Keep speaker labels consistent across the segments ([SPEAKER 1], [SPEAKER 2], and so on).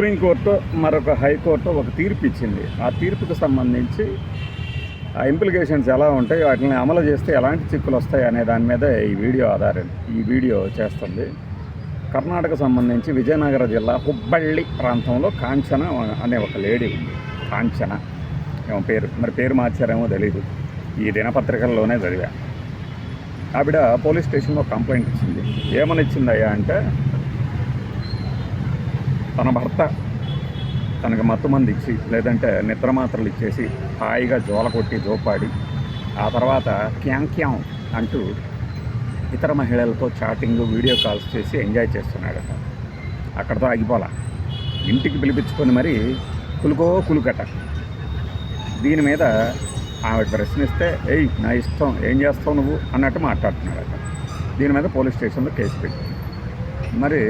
[SPEAKER 1] Supreme court మరొక high court ఒక తీర్పు ఇచ్చింది. ఆ తీర్పుకు సంబంధించి ఆ ఇంప్లికేషన్స్ ఎలా ఉంటాయి, వాటిని అమలు చేస్తే ఎలాంటి చిక్కులు వస్తాయి అనే దాని మీద ఈ వీడియో చేస్తుంది. కర్ణాటక సంబంధించి విజయనగర జిల్లా హుబ్బళ్ళి ప్రాంతంలో కాంచన అనే ఒక లేడీ ఉంది. కాంచన ఏమో పేరు మార్చారేమో తెలీదు. ఈ దినపత్రికల్లోనే చదివా. ఆవిడ పోలీస్ స్టేషన్లో కంప్లైంట్ ఇచ్చింది. ఏమని ఇచ్చిందయ్యా అంటే, తన భర్త తనకు మత్తుమంది ఇచ్చి లేదంటే నిద్రమాత్రలు ఇచ్చేసి హాయిగా జోల కొట్టి జోపాడి ఆ తర్వాత క్యాం అంటూ ఇతర మహిళలతో చాటింగ్ వీడియో కాల్స్ చేసి ఎంజాయ్ చేస్తున్నాడట. అక్కడతో ఆగిపోలా, ఇంటికి పిలిపించుకొని మరీ కులుకట. దీని మీద ఆవిడ ప్రశ్నిస్తే నా ఇష్టం, ఏం చేస్తావు నువ్వు అన్నట్టు మాట్లాడుతున్నాడట. దీని మీద పోలీస్ స్టేషన్లో కేసు పెట్టి మరి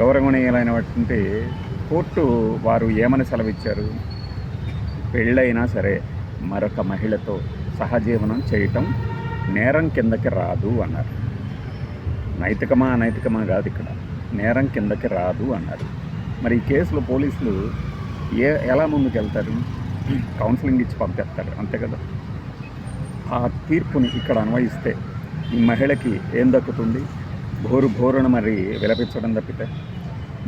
[SPEAKER 1] గౌరవనీయులైనటువంటి కోర్టు వారు ఏమని సెలవిచ్చారు, పెళ్ళైనా సరే మరొక మహిళతో సహజీవనం చేయటం నేరం కిందకి రాదు అన్నారు. నైతికమా అనైతికమా కాదు, ఇక్కడ నేరం కిందకి రాదు అన్నారు. మరి ఈ కేసులో పోలీసులు ఎలా ముందుకెళ్తారు? కౌన్సిలింగ్ ఇచ్చి పంపిస్తారు, అంతే కదా. ఆ తీర్పుని ఇక్కడ అన్వయిస్తే ఈ మహిళకి ఏం దక్కుతుంది? భోరున మరి విలపించడం తప్పితే.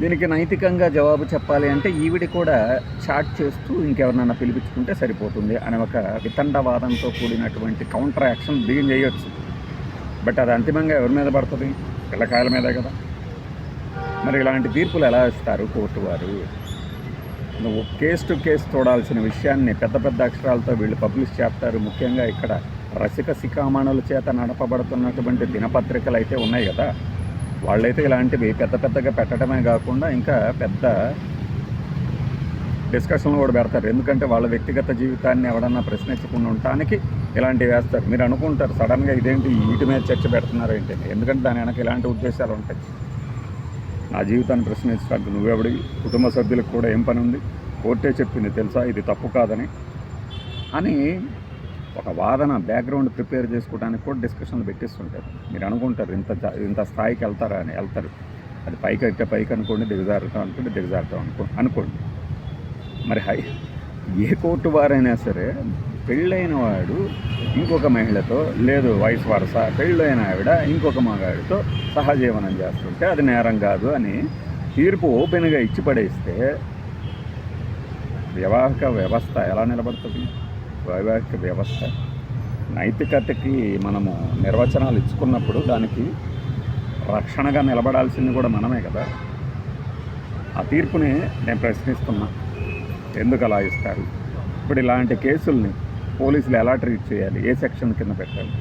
[SPEAKER 1] దీనికి నైతికంగా జవాబు చెప్పాలి అంటే ఈవిడ కూడా చాట్ చేస్తూ ఇంకెవరినైనా పిలిపించుకుంటే సరిపోతుంది అనే ఒక వితండవాదంతో కూడినటువంటి కౌంటర్ యాక్షన్ బిగిన్ చేయొచ్చు. బట్ అది అంతిమంగా ఎవరి మీద పడుతుంది? పిల్లకాయల మీదే కదా. మరి ఇలాంటి తీర్పులు ఎలా ఇస్తారు కోర్టు వారు? నువ్వు కేసు టు కేసు చూడాల్సిన విషయాన్ని పెద్ద అక్షరాలతో వీళ్ళు పబ్లిష్ చేస్తారు. ముఖ్యంగా ఇక్కడ రసిక శిఖామణుల చేత నడపబడుతున్నటువంటి దినపత్రికలు అయితే ఉన్నాయి కదా, వాళ్ళైతే ఇలాంటివి పెద్దగా పెట్టడమే కాకుండా ఇంకా పెద్ద డిస్కషన్లు కూడా పెడతారు. ఎందుకంటే వాళ్ళ వ్యక్తిగత జీవితాన్ని ఎవడన్నా ప్రశ్నించకుండా ఉండటానికి ఇలాంటివి వేస్తారు. మీరు అనుకుంటారు సడన్గా ఇదేంటి వీటి మీద చర్చ పెడుతున్నారు ఏంటి, ఎందుకంటే దాని వెనక ఇలాంటి ఉద్దేశాలు ఉంటాయి. నా జీవితాన్ని ప్రశ్నించడానికి నువ్వెవడి, కుటుంబ సభ్యులకు కూడా ఏం పని ఉంది, కోర్టే చెప్పింది తెలుసా ఇది తప్పు కాదని అని ఒక వాదన బ్యాక్గ్రౌండ్ ప్రిపేర్ చేసుకోవడానికి కూడా డిస్కషన్లు పెట్టిస్తుంటారు. మీరు అనుకుంటారు ఇంత స్థాయికి వెళ్తారా అని. వెళ్తారు. అది పైకి అనుకోండి, దిగజారుతాం అనుకోండి. మరి ఏ కోర్టు వారైనా సరే పెళ్ళైన వాడు ఇంకొక మహిళతో, లేదు వయసు వరస పెళ్ళైన ఆవిడ ఇంకొక మగాడితో సహజీవనం చేస్తుంటే అది నేరం కాదు అని తీర్పు ఓపెన్గా ఇచ్చి పడేస్తే వివాహిక వ్యవస్థ ఎలా నిలబడుతుంది? వైవాహిక వ్యవస్థ నైతికతకి మనము నిర్వచనాలు ఇచ్చుకున్నప్పుడు దానికి రక్షణగా నిలబడాల్సింది కూడా మనమే కదా. ఆ తీర్పుని నేను ప్రశ్నిస్తున్నా, ఎందుకు అలా ఇస్తారు? ఇప్పుడు ఇలాంటి కేసుల్ని పోలీసులు ఎలా ట్రీట్ చేయాలి? ఏ సెక్షన్ కింద పెట్టాలి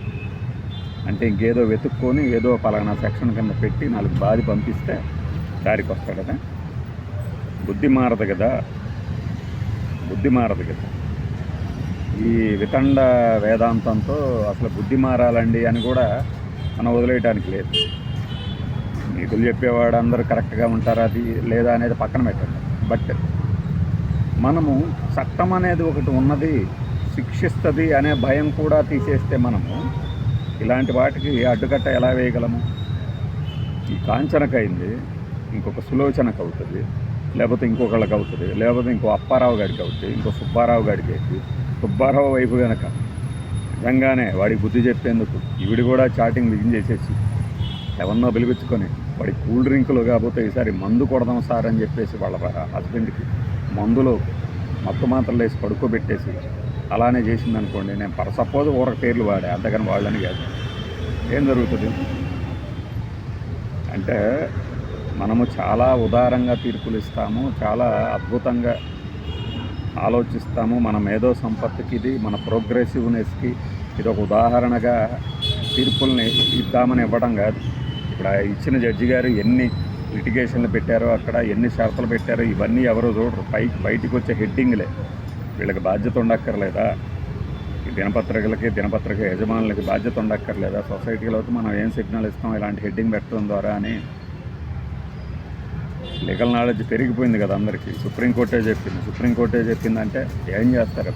[SPEAKER 1] అంటే ఇంకేదో వెతుక్కొని ఏదో పలానా సెక్షన్ కింద పెట్టి 4 బాధి పంపిస్తే దారికి వస్తాడు కదా. బుద్ధి మారదు కదా. ఈ వితండ వేదాంతంతో అసలు బుద్ధి మారాలండి అని కూడా మనం వదిలేయడానికి లేదు. నీతులు చెప్పేవాడు అందరూ కరెక్ట్గా ఉంటారా అది లేదా అనేది పక్కన పెట్టండి. బట్ మనము చట్టం అనేది ఒకటి ఉన్నది, శిక్షిస్తుంది అనే భయం కూడా తీసేస్తే మనము ఇలాంటి వాటికి అడ్డుకట్ట ఎలా వేయగలము? ఈ కాంచనకైంది, ఇంకొక సులోచనకు అవుతుంది, లేకపోతే ఇంకొకళ్ళకి అవుతుంది, లేకపోతే ఇంకో అప్పారావు గారికి అవుతుంది, ఇంకో సుబ్బారావు గారికి అవుతుంది. సుబ్బారావు వైపు కనుక నిజంగానే వాడికి బుద్ధి చెప్పేందుకు ఈవిడ కూడా చాటింగ్ బిగిన్ చేసేసి ఎవరినో పిలిపించుకొని వాడికి కూల్ డ్రింకులు కాకపోతే ఈసారి మందు కొడదాం సార్ అని చెప్పేసి వాళ్ళ హస్బెండ్కి మందులో మత్తు మాత్రలు వేసి పడుకోబెట్టేసి అలానే చేసిందనుకోండి. నేను సపోజ్ ఊరక పేర్లు వాడే, అంతగాని వాళ్ళని కాదు. ఏం జరుగుతుంది అంటే మనము చాలా ఉదారంగా తీర్పులు ఇస్తాము, చాలా అద్భుతంగా ఆలోచిస్తాము. మన మేధో సంపత్తికి ఇది, మన ప్రోగ్రెసివ్నెస్కి ఇది ఒక ఉదాహరణగా తీర్పుల్ని ఇద్దామని ఇవ్వడం కాదు. ఇప్పుడు ఇచ్చిన జడ్జి గారు ఎన్ని లిటిగేషన్లు పెట్టారో, అక్కడ ఎన్ని షరతులు పెట్టారో ఇవన్నీ ఎవరో చూడరు. బయటికి వచ్చే హెడ్డింగ్లే. వీళ్ళకి బాధ్యత ఉండక్కర్లేదా? ఈ దినపత్రిక యజమానులకి బాధ్యత ఉండక్కర్లేదా? సొసైటీలోకి మనం ఏం సిగ్నల్ ఇస్తాం ఇలాంటి హెడ్డింగ్ పెట్టడం ద్వారా అని. లీగల్ నాలెడ్జ్ పెరిగిపోయింది కదా అందరికీ. సుప్రీంకోర్టే చెప్పిందంటే ఏం చేస్తారు?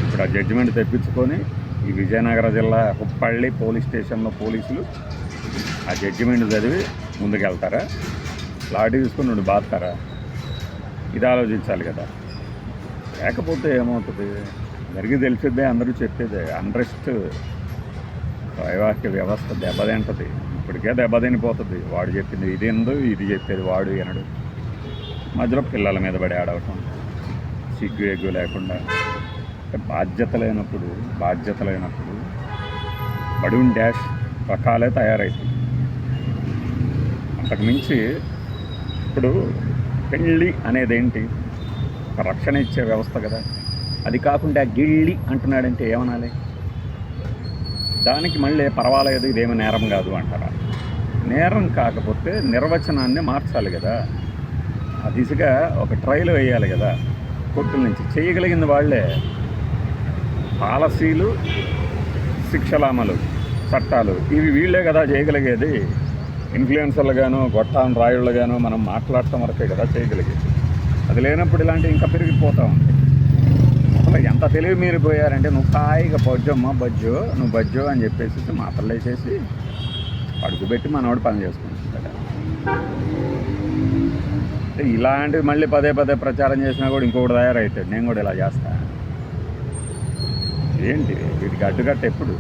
[SPEAKER 1] ఇప్పుడు ఆ జడ్జిమెంట్ తెప్పించుకొని ఈ విజయనగర జిల్లా హుబ్బళ్ళి పోలీస్ స్టేషన్లో పోలీసులు ఆ జడ్జిమెంట్ చదివి ముందుకెళ్తారా? లాఠీ తీసుకుని నువ్వు బాధతారా? ఇది ఆలోచించాలి కదా. లేకపోతే ఏమవుతుంది, అందరికీ తెలిసేదే, అందరూ చెప్పేదే. అన్రెస్ట్, వైవాహిక వ్యవస్థ దెబ్బతింటుంది. ఇప్పటికే దెబ్బతినిపోతుంది. వాడు చెప్పింది ఇది ఎందు, ఇది చెప్పేది వాడు ఎనడు. మధ్యలో పిల్లల మీద పడి ఆడవటం, సిగ్గు ఎగ్గు లేకుండా. బాధ్యత లేనప్పుడు బడూన్ డాష్ రకాలే తయారైతుంది. అంతకు మించి ఇప్పుడు పెళ్ళి అనేది ఏంటి? ఒక రక్షణ ఇచ్చే వ్యవస్థ కదా. అది కాకుండా గిళ్ళి అంటున్నాడంటే ఏమనాలి? దానికి మళ్ళీ పర్వాలేదు, ఇదేమి నేరం కాదు అంటారా? నేరం కాకపోతే నిర్వచనాన్ని మార్చాలి కదా. ఆ దిశగా ఒక ట్రయల్ వేయాలి కదా కోర్టుల నుంచి. చేయగలిగింది వాళ్ళే. పాలసీలు, శిక్షల అమలు, చట్టాలు ఇవి వీళ్ళే కదా చేయగలిగేది. ఇన్ఫ్లుయెన్సర్లుగాను, గొట్టాన్ రాయుళ్ళుగాను మనం మాట్లాడటం వరకే కదా చేయగలిగేది. అది లేనప్పుడు ఇలాంటివి ఇంకా పెరిగిపోతూ ఉంటాయి. అసలు ఎంత తెలివి మీరిపోయారంటే, నువ్వు హాయిగా నువ్వు బజ్జో అని చెప్పేసి మాటలు వేసేసి అడుగుపెట్టి మనవాడు పని చేసుకుంటాడు. ఇలాంటివి మళ్ళీ పదే ప్రచారం చేసినా కూడా ఇంకొకటి తయారవుతాడు, నేను కూడా ఇలా చేస్తా. ఏంటి వీటికి అడ్డుకట్ట ఎప్పుడు?